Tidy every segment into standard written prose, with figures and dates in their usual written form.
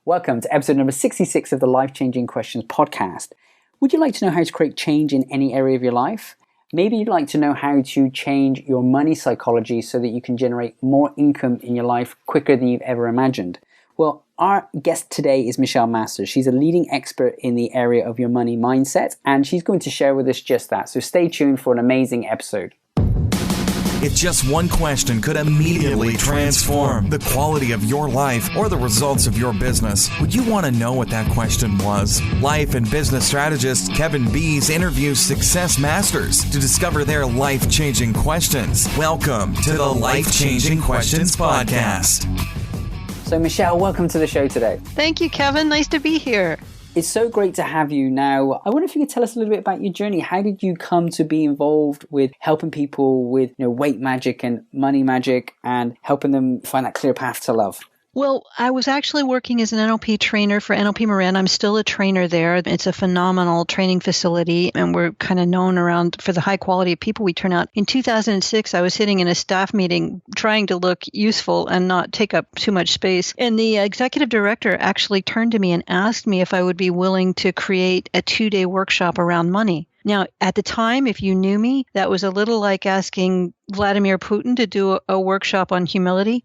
Welcome to episode number 66 of the Life Changing Questions podcast. Would you like to know how to create change in any area of your life? Maybe you'd like to know how to change your money psychology so that you can generate more income in your life quicker than you've ever imagined. Well, our guest today is Michelle Masters. She's a leading expert in the area of your money mindset, and she's going to share with us just that. So stay tuned for an amazing episode. If just one question could immediately transform the quality of your life or the results of your business, would you want to know what that question was? Life and business strategist Kevin Bees interviews success masters to discover their life-changing questions. Welcome to the Life-Changing Questions podcast. So Michelle, welcome to the show today. Thank you, Kevin. Nice to be here. It's so great to have you now. I wonder if you could tell us a little bit about your journey. How did you come to be involved with helping people with weight magic and money magic and helping them find that clear path to love? Well, I was actually working as an NLP trainer for NLP Marin. I'm still a trainer there. It's a phenomenal training facility, and we're kind of known around for the high quality of people we turn out. In 2006, I was sitting in a staff meeting trying to look useful and not take up too much space. And the executive director actually turned to me and asked me if I would be willing to create a 2-day workshop around money. Now, at the time, if you knew me, that was a little like asking Vladimir Putin to do a workshop on humility.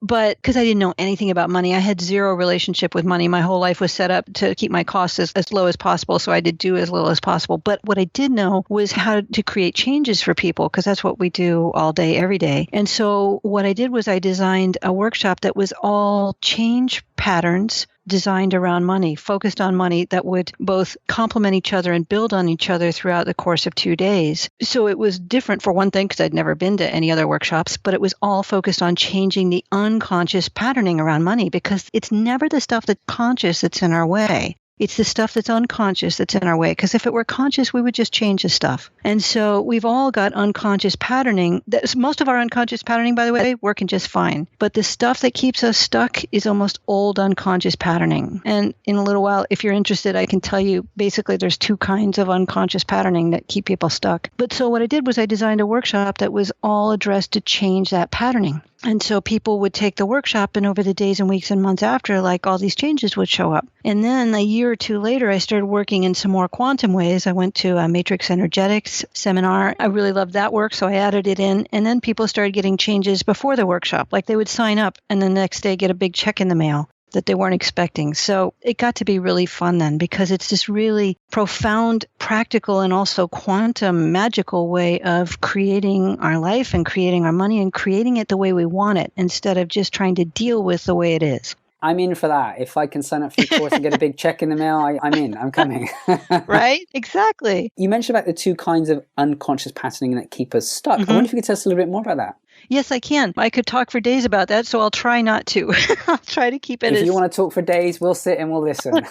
But because I didn't know anything about money, I had zero relationship with money. My whole life was set up to keep my costs as low as possible, so I did do as little as possible. But what I did know was how to create changes for people, because that's what we do all day, every day. And so what I did was I designed a workshop that was all change patterns designed around money, focused on money, that would both complement each other and build on each other throughout the course of 2 days. So it was different for one thing, because I'd never been to any other workshops, but it was all focused on changing the unconscious patterning around money, because it's never the stuff that's conscious that's in our way. It's the stuff that's unconscious that's in our way, because if it were conscious, we would just change the stuff. And so we've all got unconscious patterning. Most of our unconscious patterning, by the way, working just fine. But the stuff that keeps us stuck is almost old unconscious patterning. And in a little while, if you're interested, I can tell you basically there's 2 kinds of unconscious patterning that keep people stuck. But so what I did was I designed a workshop that was all addressed to change that patterning. And so people would take the workshop, and over the days and weeks and months after, like, all these changes would show up. And then a year or 2 later, I started working in some more quantum ways. I went to a Matrix Energetics seminar. I really loved that work, so I added it in. And then people started getting changes before the workshop. Like, they would sign up and the next day get a big check in the mail that they weren't expecting. So it got to be really fun then, because it's this really profound, practical, and also quantum magical way of creating our life and creating our money and creating it the way we want it, instead of just trying to deal with the way it is. I'm in for that. If I can sign up for the course and get a big check in the mail, I'm in. I'm coming. Right? Exactly. You mentioned about the 2 kinds of unconscious patterning that keep us stuck. I wonder if you could tell us a little bit more about that. Yes, I can. I could talk for days about that, so I'll try not to. I'll try to keep it If you want to talk for days, we'll sit and we'll listen.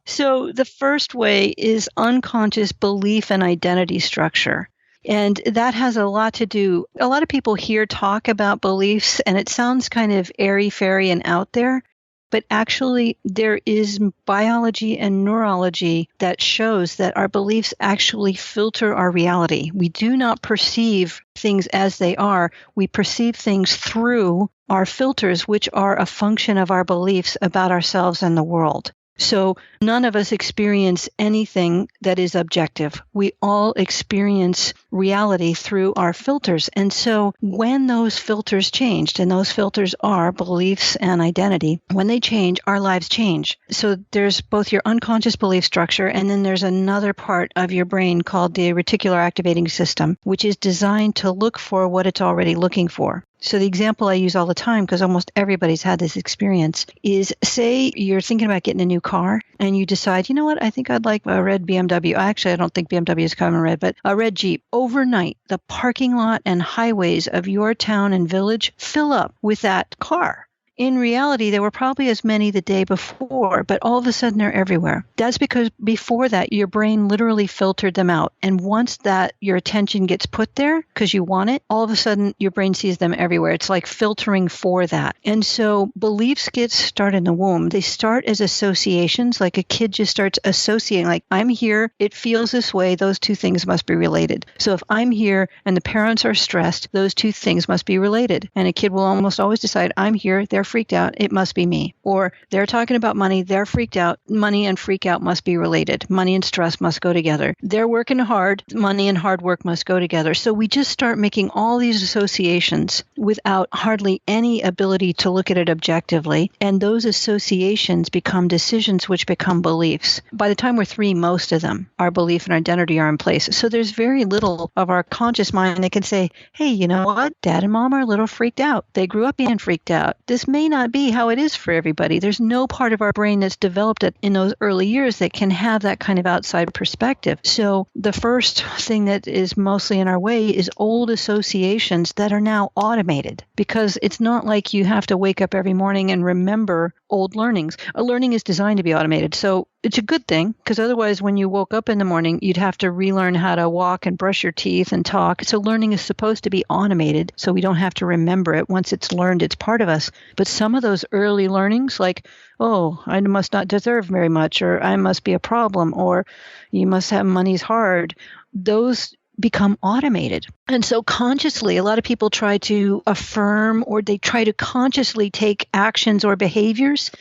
So the first way is unconscious belief and identity structure. And that has a lot to do. A lot of people here talk about beliefs, and it sounds kind of airy-fairy and out there. But actually, there is biology and neurology that shows that our beliefs actually filter our reality. We do not perceive things as they are. We perceive things through our filters, which are a function of our beliefs about ourselves and the world. So none of us experience anything that is objective. We all experience reality through our filters. And so when those filters changed, and those filters are beliefs and identity, when they change, our lives change. So there's both your unconscious belief structure, and then there's another part of your brain called the reticular activating system, which is designed to look for what it's already looking for. So the example I use all the time, because almost everybody's had this experience, is say you're thinking about getting a new car and you decide, you know what, I think I'd like a red BMW. Actually, I don't think BMW is coming red, but a red Jeep. Overnight, the parking lot and highways of your town and village fill up with that car. In reality, there were probably as many the day before, but all of a sudden they're everywhere. That's because before that, your brain literally filtered them out. And once that your attention gets put there because you want it, all of a sudden your brain sees them everywhere. It's like filtering for that. And so beliefs get started in the womb. They start as associations, like a kid just starts associating, like, I'm here, it feels this way, those 2 things must be related. So if I'm here and the parents are stressed, those 2 things must be related. And a kid will almost always decide, I'm here, therefore freaked out, it must be me. Or they're talking about money, they're freaked out, money and freak out must be related. Money and stress must go together. They're working hard, money and hard work must go together. So we just start making all these associations without hardly any ability to look at it objectively. And those associations become decisions, which become beliefs. By the time we're 3, most of them, our belief and identity are in place. So there's very little of our conscious mind that can say, hey, you know what? Dad and mom are a little freaked out. They grew up being freaked out. This may not be how it is for everybody. There's no part of our brain that's developed in those early years that can have that kind of outside perspective. So the first thing that is mostly in our way is old associations that are now automated, because it's not like you have to wake up every morning and remember old learnings. A learning is designed to be automated. So it's a good thing, because otherwise when you woke up in the morning, you'd have to relearn how to walk and brush your teeth and talk. So learning is supposed to be automated, so we don't have to remember it. Once it's learned, it's part of us. But some of those early learnings, like, oh, I must not deserve very much, or I must be a problem, or you must have money's hard, those become automated. And so consciously, a lot of people try to affirm, or they try to consciously take actions or behaviors,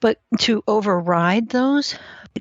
but to override those,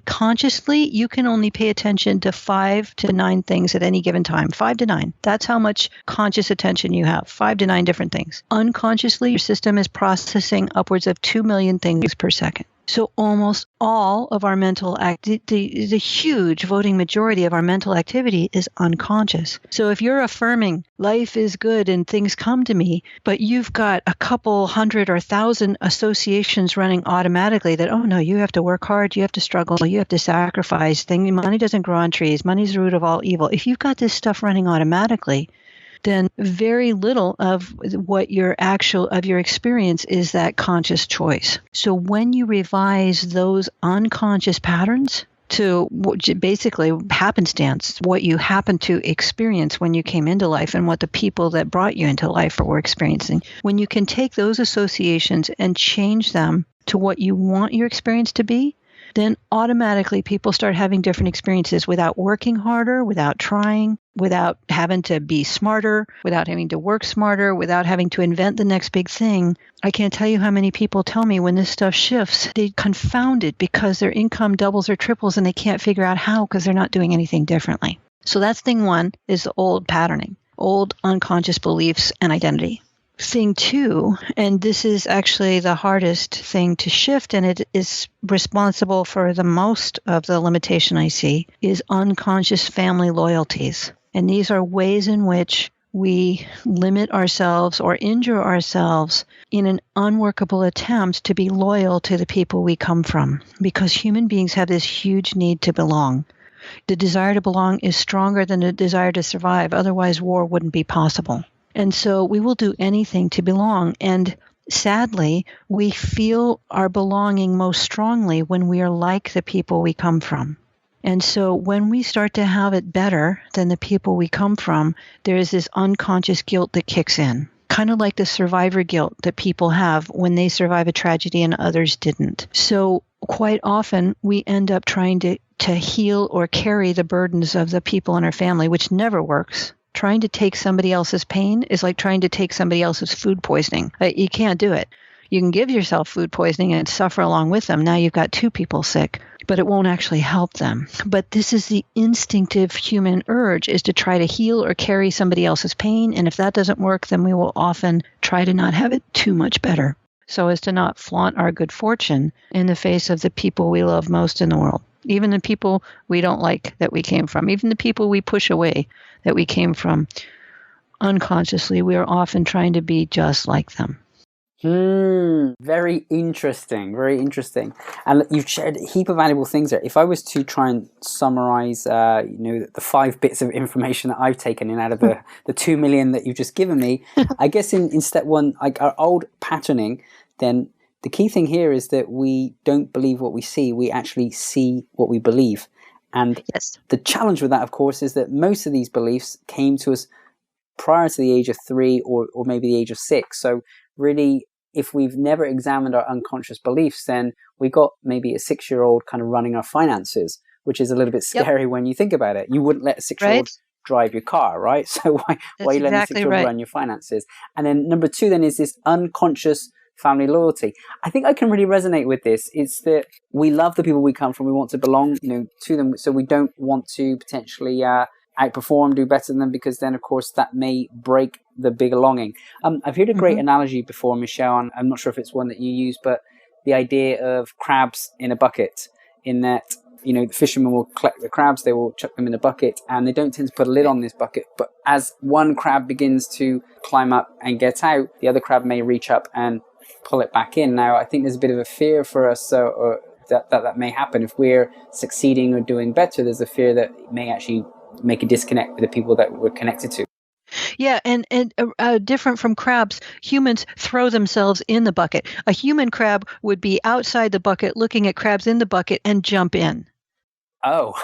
consciously, you can only pay attention to 5 to 9 things at any given time. 5 to 9. That's how much conscious attention you have. 5 to 9 different things. Unconsciously, your system is processing upwards of 2 million things per second. So almost all of our mental activity, the huge voting majority of our mental activity is unconscious. So if you're affirming life is good and things come to me, but you've got a couple hundred or thousand associations running automatically that, oh no, you have to work hard, you have to struggle, you have to sacrifice, money doesn't grow on trees, money's the root of all evil. If you've got this stuff running automatically, then very little of what your experience is that conscious choice. So when you revise those unconscious patterns to basically happenstance, what you happen to experience when you came into life and what the people that brought you into life were experiencing, when you can take those associations and change them to what you want your experience to be, then automatically people start having different experiences without working harder, without trying, without having to be smarter, without having to work smarter, without having to invent the next big thing. I can't tell you how many people tell me when this stuff shifts, they confounded because their income doubles or triples and they can't figure out how because they're not doing anything differently. So that's thing 1, is the old patterning, old unconscious beliefs and identity. Thing 2, and this is actually the hardest thing to shift, and it is responsible for the most of the limitation I see, is unconscious family loyalties. And these are ways in which we limit ourselves or injure ourselves in an unworkable attempt to be loyal to the people we come from, because human beings have this huge need to belong. The desire to belong is stronger than the desire to survive. Otherwise, war wouldn't be possible. And so we will do anything to belong. And sadly, we feel our belonging most strongly when we are like the people we come from. And so when we start to have it better than the people we come from, there is this unconscious guilt that kicks in, kind of like the survivor guilt that people have when they survive a tragedy and others didn't. So quite often we end up trying to heal or carry the burdens of the people in our family, which never works. Trying to take somebody else's pain is like trying to take somebody else's food poisoning. You can't do it. You can give yourself food poisoning and suffer along with them. Now you've got 2 people sick, but it won't actually help them. But this is the instinctive human urge, is to try to heal or carry somebody else's pain. And if that doesn't work, then we will often try to not have it too much better, so as to not flaunt our good fortune in the face of the people we love most in the world. Even the people we don't like that we came from, even the people we push away that we came from, unconsciously, we are often trying to be just like them. Very interesting, very interesting. And you've shared a heap of valuable things there. If I was to try and summarize, the 5 bits of information that I've taken in out of the 2 million that you've just given me, I guess in step 1, like our old patterning, then the key thing here is that we don't believe what we see. We actually see what we believe. And yes, the challenge with that, of course, is that most of these beliefs came to us prior to the age of 3 or maybe the age of 6. So really, if we've never examined our unconscious beliefs, then we got maybe a 6-year-old kind of running our finances, which is a little bit scary when you think about it. You wouldn't let a 6-year-old drive your car, right? So why you let a 6-year-old run your finances? And then number 2 then is this unconscious family loyalty. I think I can really resonate with this. It's that we love the people we come from. We want to belong, to them. So we don't want to potentially outperform, do better than them, because then, of course, that may break the bigger longing. I've heard a great analogy before, Michelle, and I'm not sure if it's one that you use, but the idea of crabs in a bucket, in that, the fishermen will collect the crabs, they will chuck them in a bucket, and they don't tend to put a lid on this bucket. But as one crab begins to climb up and get out, the other crab may reach up and pull it back in. Now, I think there's a bit of a fear for us that may happen. If we're succeeding or doing better, there's a fear that it may actually make a disconnect with the people that we're connected to. Yeah, and different from crabs, humans throw themselves in the bucket. A human crab would be outside the bucket looking at crabs in the bucket and jump in. Oh.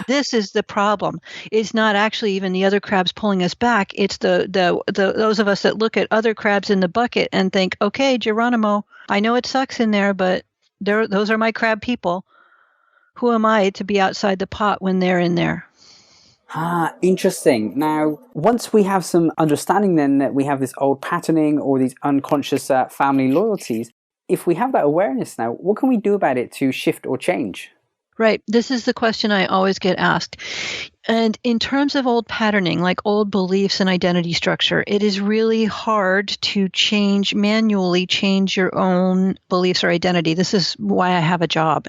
This is the problem. It's not actually even the other crabs pulling us back. It's the those of us that look at other crabs in the bucket and think, okay, Geronimo, I know it sucks in there, but those are my crab people. Who am I to be outside the pot when they're in there? Interesting. Now, once we have some understanding then that we have this old patterning or these unconscious family loyalties, if we have that awareness now, what can we do about it to shift or change? Right. This is the question I always get asked. And in terms of old patterning, like old beliefs and identity structure, it is really hard to manually change your own beliefs or identity. This is why I have a job,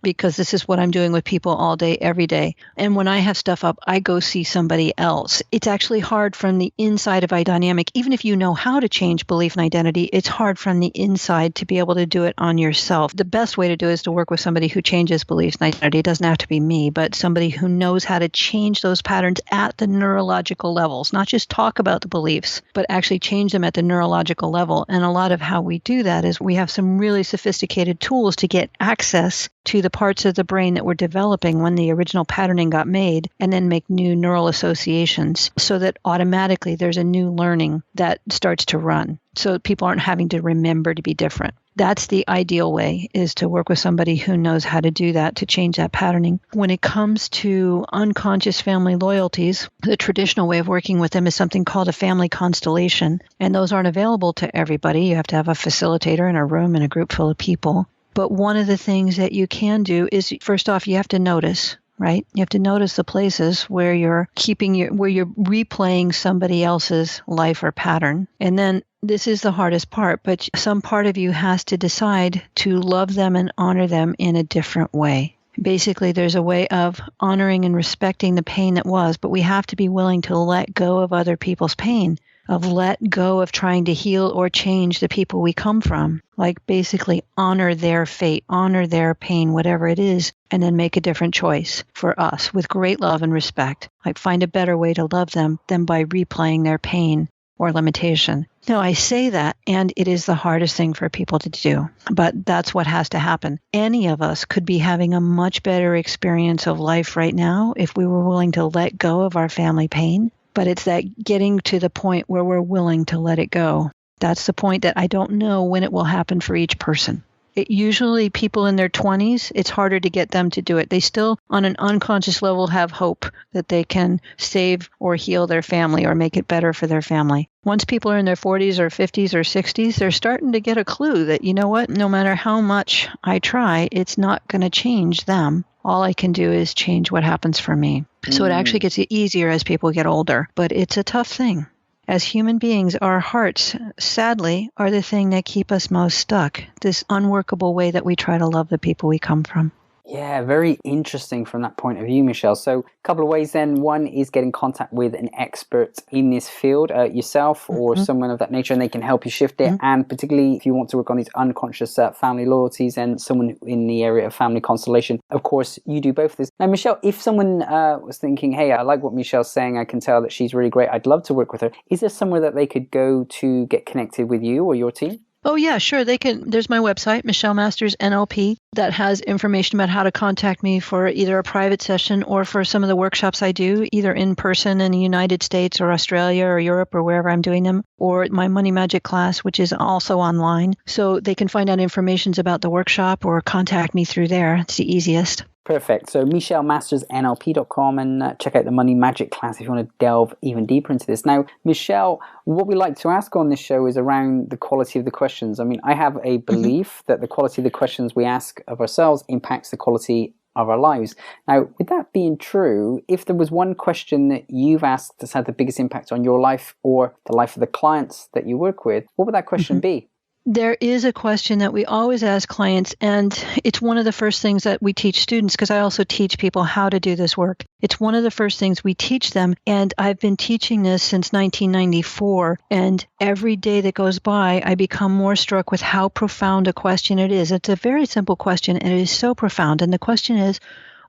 because this is what I'm doing with people all day, every day. And when I have stuff up, I go see somebody else. It's actually hard from the inside of a dynamic. Even if you know how to change belief and identity, it's hard from the inside to be able to do it on yourself. The best way to do it is to work with somebody who changes beliefs and identity. It doesn't have to be me, but somebody who knows how to change those patterns at the neurological levels, not just talk about the beliefs, but actually change them at the neurological level. And a lot of how we do that is we have some really sophisticated tools to get access to the parts of the brain that were developing when the original patterning got made, and then make new neural associations so that automatically there's a new learning that starts to run. So people aren't having to remember to be different. That's the ideal way, is to work with somebody who knows how to do that, to change that patterning. When it comes to unconscious family loyalties, the traditional way of working with them is something called a family constellation. And those aren't available to everybody. You have to have a facilitator in a room and a group full of people. But one of the things that you can do is, first off, you have to notice, right? You have to notice the places where you're where you're replaying somebody else's life or pattern. And then this is the hardest part, but some part of you has to decide to love them and honor them in a different way. Basically, there's a way of honoring and respecting the pain that was, but we have to be willing to let go of other people's pain, of let go of trying to heal or change the people we come from. Like basically honor their fate, honor their pain, whatever it is, and then make a different choice for us with great love and respect. Like find a better way to love them than by replaying their pain or limitation. Now, I say that, and it is the hardest thing for people to do, but that's what has to happen. Any of us could be having a much better experience of life right now if we were willing to let go of our family pain. But it's that getting to the point where we're willing to let it go. That's the point that I don't know when it will happen for each person. Usually people in their 20s, it's harder to get them to do it. They still, on an unconscious level, have hope that they can save or heal their family or make it better for their family. Once people are in their 40s or 50s or 60s, they're starting to get a clue that, you know what, no matter how much I try, it's not going to change them. All I can do is change what happens for me. So it actually gets easier as people get older, but it's a tough thing. As human beings, our hearts, sadly, are the thing that keep us most stuck, this unworkable way that we try to love the people we come from. Yeah, very interesting from that point of view, Michelle. So a couple of ways then. One is get in contact with an expert in this field, yourself or someone of that nature, and they can help you shift it. And particularly if you want to work on these unconscious family loyalties, and someone in the area of family constellation, of course, you do both of this. Now, Michelle, if someone was thinking, hey, I like what Michelle's saying, I can tell that she's really great, I'd love to work with her, is there somewhere that they could go to get connected with you or your team? Oh, yeah, sure. They can. There's my website, Michelle Masters NLP, that has information about how to contact me for either a private session or for some of the workshops I do, either in person in the United States or Australia or Europe or wherever I'm doing them, or my Money Magic class, which is also online. So they can find out information about the workshop or contact me through there. It's the easiest. Perfect. So MichelleMastersNLP.com and check out the Money Magic class if you want to delve even deeper into this. Now, Michelle, what we like to ask on this show is around the quality of the questions. I mean, I have a belief that the quality of the questions we ask of ourselves impacts the quality of our lives. Now, with that being true, if there was one question that you've asked that's had the biggest impact on your life or the life of the clients that you work with, what would that question be? There is a question that we always ask clients, and it's one of the first things that we teach students, because I also teach people how to do this work. It's one of the first things we teach them, and I've been teaching this since 1994, and every day that goes by, I become more struck with how profound a question it is. It's a very simple question, and it is so profound, and the question is,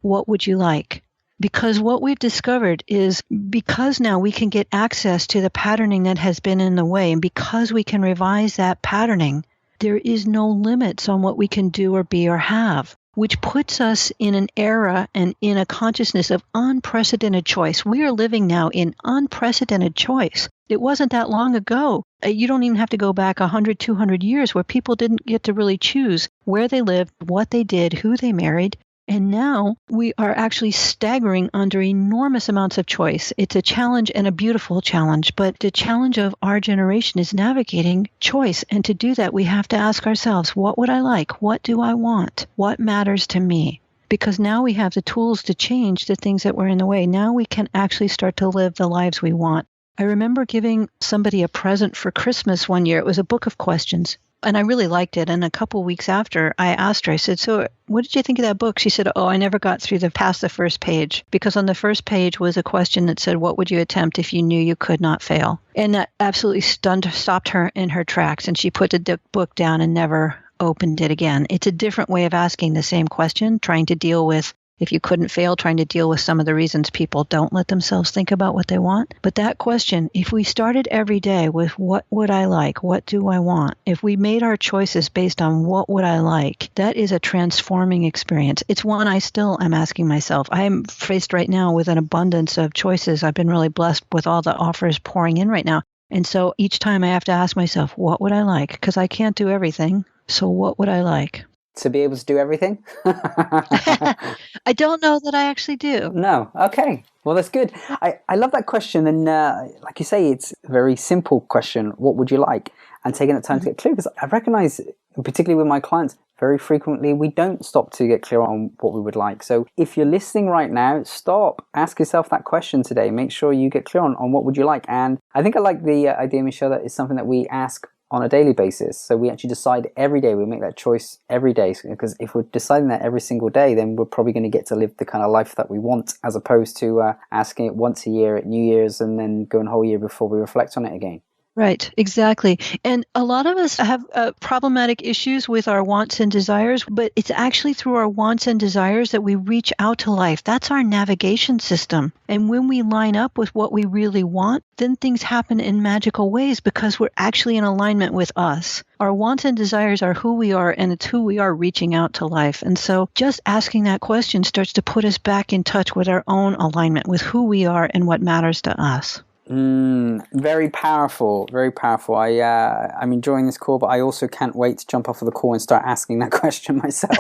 what would you like? Because what we've discovered is because now we can get access to the patterning that has been in the way, and because we can revise that patterning, there is no limits on what we can do or be or have, which puts us in an era and in a consciousness of unprecedented choice. We are living now in unprecedented choice. It wasn't that long ago. You don't even have to go back 100, 200 years where people didn't get to really choose where they lived, what they did, who they married. And now we are actually staggering under enormous amounts of choice. It's a challenge and a beautiful challenge, but the challenge of our generation is navigating choice. And to do that, we have to ask ourselves, what would I like? What do I want? What matters to me? Because now we have the tools to change the things that were in the way. Now we can actually start to live the lives we want. I remember giving somebody a present for Christmas one year. It was a book of questions. And I really liked it. And a couple of weeks after, I asked her, I said, so what did you think of that book? She said, oh, I never got through past the first page. Because on the first page was a question that said, what would you attempt if you knew you could not fail? And that absolutely stopped her in her tracks. And she put the book down and never opened it again. It's a different way of asking the same question, trying to deal with, if you couldn't fail, trying to deal with some of the reasons people don't let themselves think about what they want. But that question, if we started every day with what would I like, what do I want, if we made our choices based on what would I like, that is a transforming experience. It's one I still am asking myself. I am faced right now with an abundance of choices. I've been really blessed with all the offers pouring in right now. And so each time I have to ask myself, what would I like? Because I can't do everything. So what would I like? To be able to do everything? I don't know that I actually do. No. Okay. Well, that's good. I love that question. And like you say, it's a very simple question. What would you like? And taking that time to get clear. Because I recognize, particularly with my clients, very frequently we don't stop to get clear on what we would like. So if you're listening right now, stop. Ask yourself that question today. Make sure you get clear on what would you like. And I think I like the idea, Michelle, that is something that we ask on a daily basis. So we actually decide every day, we make that choice every day, because if we're deciding that every single day, then we're probably going to get to live the kind of life that we want, as opposed to asking it once a year at New Year's and then going a whole year before we reflect on it again. Right, exactly. And a lot of us have problematic issues with our wants and desires, but it's actually through our wants and desires that we reach out to life. That's our navigation system. And when we line up with what we really want, then things happen in magical ways because we're actually in alignment with us. Our wants and desires are who we are, and it's who we are reaching out to life. And so just asking that question starts to put us back in touch with our own alignment, with who we are and what matters to us. Very powerful, very powerful. I'm enjoying this call, but I also can't wait to jump off of the call and start asking that question myself.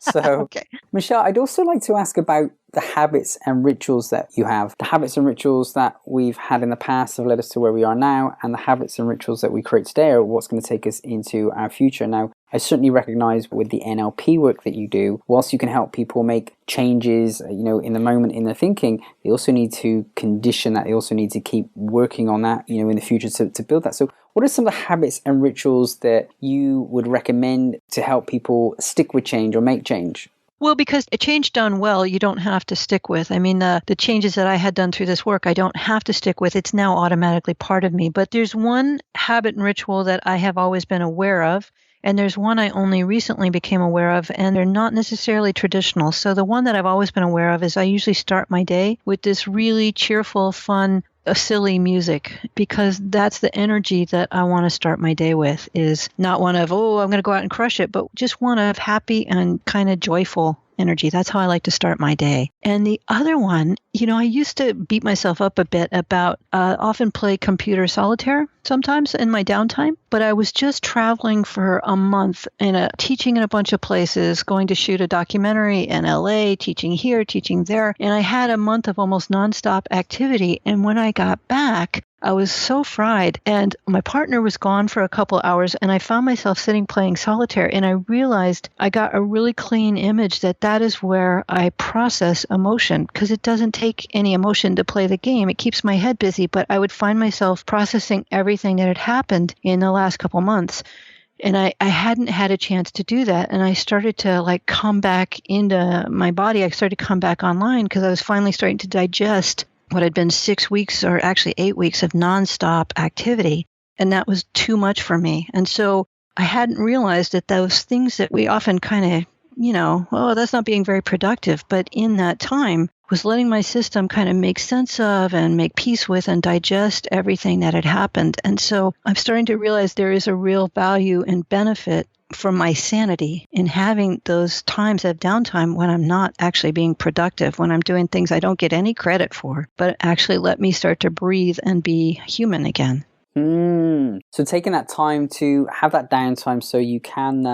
So, Okay. Michelle, I'd also like to ask about the habits and rituals that you have. The habits and rituals that we've had in the past have led us to where we are now, and the habits and rituals that we create today are what's going to take us into our future. Now, I certainly recognize with the NLP work that you do, whilst you can help people make changes, in the moment in their thinking, they also need to condition that. They also need to keep working on that, in the future to build that. So what are some of the habits and rituals that you would recommend to help people stick with change or make change? Well, because a change done well, you don't have to stick with. I mean, the changes that I had done through this work, I don't have to stick with. It's now automatically part of me. But there's one habit and ritual that I have always been aware of, and there's one I only recently became aware of, and they're not necessarily traditional. So the one that I've always been aware of is I usually start my day with this really cheerful, fun, silly music, because that's the energy that I want to start my day with, is not one of, I'm going to go out and crush it, but just one of happy and kind of joyful energy. That's how I like to start my day. And the other one, I used to beat myself up a bit about often play computer solitaire sometimes in my downtime, but I was just traveling for a month and teaching in a bunch of places, going to shoot a documentary in LA, teaching here, teaching there. And I had a month of almost nonstop activity. And when I got back, I was so fried, and my partner was gone for a couple hours, and I found myself sitting playing solitaire, and I realized I got a really clean image that is where I process emotion, because it doesn't take any emotion to play the game. It keeps my head busy, but I would find myself processing everything that had happened in the last couple months. And I hadn't had a chance to do that. And I started to come back into my body. I started to come back online because I was finally starting to digest what had been 6 weeks or actually 8 weeks of nonstop activity. And that was too much for me. And so I hadn't realized that those things that we often kind of, that's not being very productive. But in that time was letting my system kind of make sense of and make peace with and digest everything that had happened. And so I'm starting to realize there is a real value and benefit for my sanity in having those times of downtime when I'm not actually being productive, when I'm doing things I don't get any credit for, but actually let me start to breathe and be human again. So taking that time to have that downtime so you can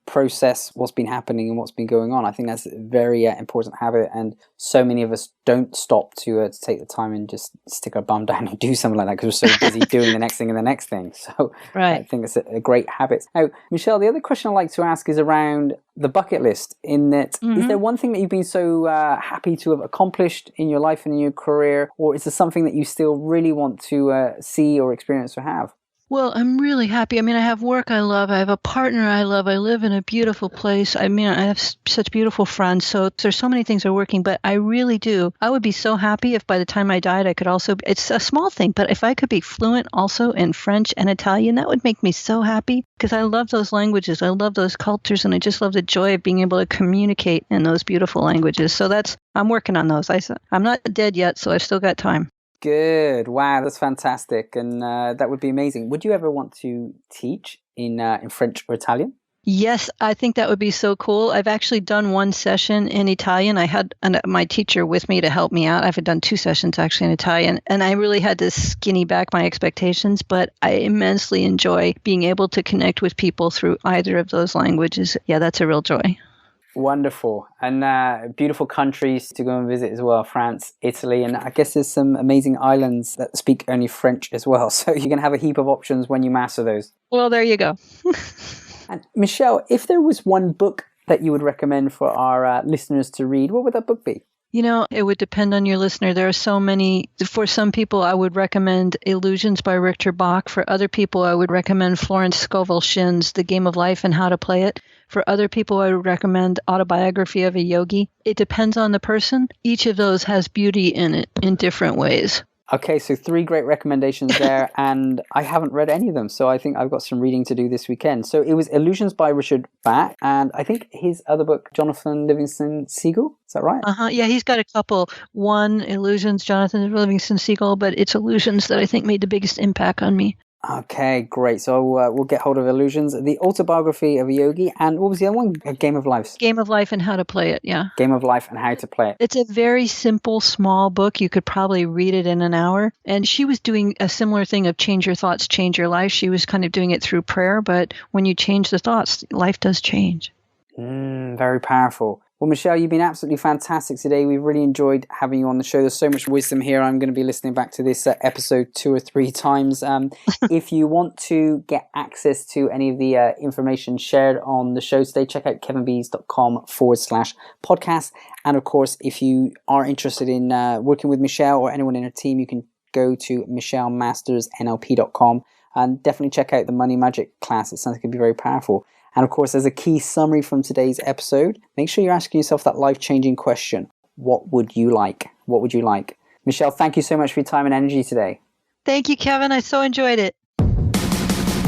process what's been happening and what's been going on, I think that's a very important habit, and so many of us don't stop to take the time and just stick our bum down and do something like that because we're so busy doing the next thing and the next thing. So right. I think it's a great habit. Now, Michelle, the other question I'd like to ask is around the bucket list, in that is there one thing that you've been so happy to have accomplished in your life and in your career, or is there something that you still really want to see or experience or have? Well, I'm really happy. I mean, I have work I love. I have a partner I love. I live in a beautiful place. I mean, I have such beautiful friends. So there's so many things are working, but I really do. I would be so happy if by the time I died, I could also, it's a small thing, but if I could be fluent also in French and Italian, that would make me so happy because I love those languages. I love those cultures, and I just love the joy of being able to communicate in those beautiful languages. So I'm working on those. I'm not dead yet, so I've still got time. Good. Wow, that's fantastic. And that would be amazing. Would you ever want to teach in French or Italian? Yes, I think that would be so cool. I've actually done one session in Italian. I had my teacher with me to help me out. I've done 2 sessions actually in Italian, and I really had to skinny back my expectations, but I immensely enjoy being able to connect with people through either of those languages. Yeah, that's a real joy. Wonderful. And beautiful countries to go and visit as well, France, Italy, and I guess there's some amazing islands that speak only French as well. So you can have a heap of options when you master those. Well, there you go. And Michelle, if there was one book that you would recommend for our listeners to read, what would that book be? It would depend on your listener. There are so many. For some people, I would recommend Illusions by Richard Bach. For other people, I would recommend Florence Scovel Shinn's The Game of Life and How to Play It. For other people, I would recommend Autobiography of a Yogi. It depends on the person. Each of those has beauty in it in different ways. Okay, so 3 great recommendations there, and I haven't read any of them, so I think I've got some reading to do this weekend. So it was Illusions by Richard Bach, and I think his other book, Jonathan Livingston Seagull, is that right? Yeah, he's got a couple. One, Illusions, Jonathan Livingston Seagull, but it's Illusions that I think made the biggest impact on me. Okay, great. So we'll get hold of Illusions, The Autobiography of a Yogi, and what was the other one? A Game of Life. Game of Life and How to Play It, yeah. Game of Life and How to Play It. It's a very simple, small book. You could probably read it in an hour. And she was doing a similar thing of change your thoughts, change your life. She was kind of doing it through prayer, but when you change the thoughts, life does change. Very powerful. Well, Michelle, you've been absolutely fantastic today. We've really enjoyed having you on the show. There's so much wisdom here. I'm going to be listening back to this episode 2 or 3 times. If you want to get access to any of the information shared on the show today, check out kevinbees.com/podcast. And of course, if you are interested in working with Michelle or anyone in her team, you can go to michellemastersnlp.com and definitely check out the Money Magic class. It sounds like it could be very powerful. And of course, as a key summary from today's episode, make sure you're asking yourself that life-changing question. What would you like? What would you like? Michelle, thank you so much for your time and energy today. Thank you, Kevin. I so enjoyed it.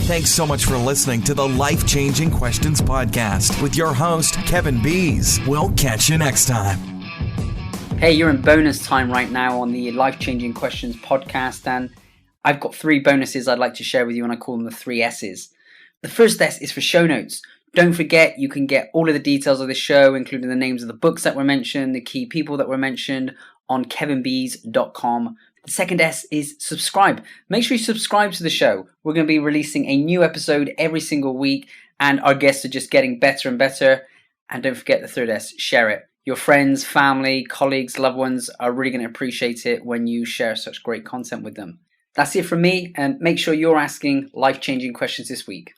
Thanks so much for listening to the Life-Changing Questions podcast with your host, Kevin Bees. We'll catch you next time. Hey, you're in bonus time right now on the Life-Changing Questions podcast, and I've got 3 bonuses I'd like to share with you, and I call them the 3 S's. The first S is for show notes. Don't forget, you can get all of the details of the show, including the names of the books that were mentioned, the key people that were mentioned, on kevinbees.com. The second S is subscribe. Make sure you subscribe to the show. We're going to be releasing a new episode every single week, and our guests are just getting better and better. And don't forget the third S, share it. Your friends, family, colleagues, loved ones are really going to appreciate it when you share such great content with them. That's it from me, and make sure you're asking life-changing questions this week.